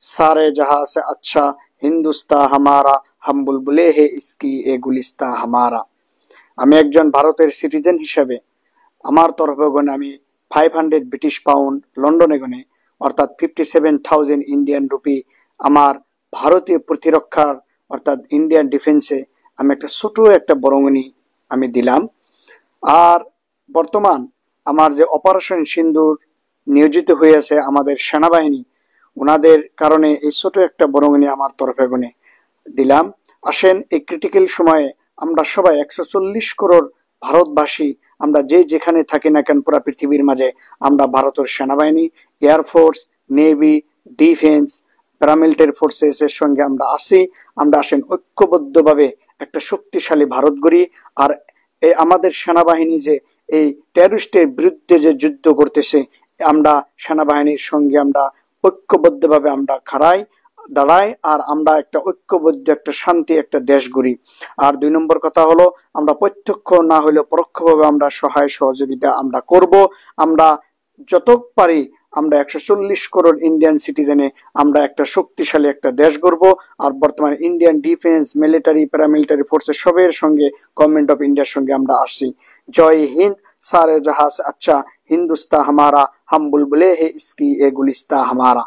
सारे जहां से अच्छा हिंदुस्तान हमारा, हम बुलबुले है इसकी ए गुलिस्ता हमारा। আমি একজন ভারতের সিটিজেন হিসেবে আমার তরফে গণে আমি 500 ব্রিটিশ পাউন্ড লন্ডনে গণে অর্থাৎ 57,000 ইন্ডিয়ান রুপি আমার ভারতীয় প্রতিরক্ষার অর্থাৎ ইন্ডিয়ান ডিফেন্সে আমি একটা ছোট একটা বরঙনি আমি দিলাম। আর বর্তমান আমার যে অপারেশন সিন্দুর নিয়োজিত হয়েছে আমাদের সেনাবাহিনী, ওনাদের কারণে এই ছোট একটা বরঙনি আমার তরফে গণে দিলাম। আসেন এই ক্রিটিক্যাল সময়ে আমরা সবাই 140 করোড় ভারতবাসী আমরা যে যেখানে থাকি না কেন পুরো পৃথিবীর মাঝে আমরা ভারতের সেনাবাহিনী, air force, navy, defence, paramilitary forces এর সঙ্গে আমরা আসি। আমরা আসেন ঐক্যবদ্ধভাবে একটা শক্তিশালী ভারত গড়ি। আর এই আমাদের সেনাবাহিনী যে এই টেররিস্টের বিরুদ্ধে যে যুদ্ধ করতেছে, আমরা সেনাবাহিনীর সঙ্গে আমরা ঐক্যবদ্ধভাবে আমরা দাঁড়াই আর আমরা একটা ঐক্যবদ্ধ একটা শান্তি একটা দেশ গড়ি। আর 2 নম্বর কথা হলো আমরা প্রত্যক্ষ না হলেও পরোক্ষভাবে আমরা সহায় সহযোগিতা আমরা করব। আমরা যত পারি আমরা 140 করোড় ইন্ডিয়ান সিটিজেনে আমরা একটা শক্তিশালী একটা দেশ গড়ব। আর বর্তমানে ইন্ডিয়ান ডিফেন্স, মিলিটারি, প্যারামিলিটারি ফোর্সের সবের সঙ্গে গভর্নমেন্ট অফ ইন্ডিয়ার সঙ্গে আমরা আসছি। জয় হিন্দ, सारे जहां से अच्छा हिंदुस्तान हमारा, हम बुलबुले हैं इसकी ए गुलिस्तान हमारा।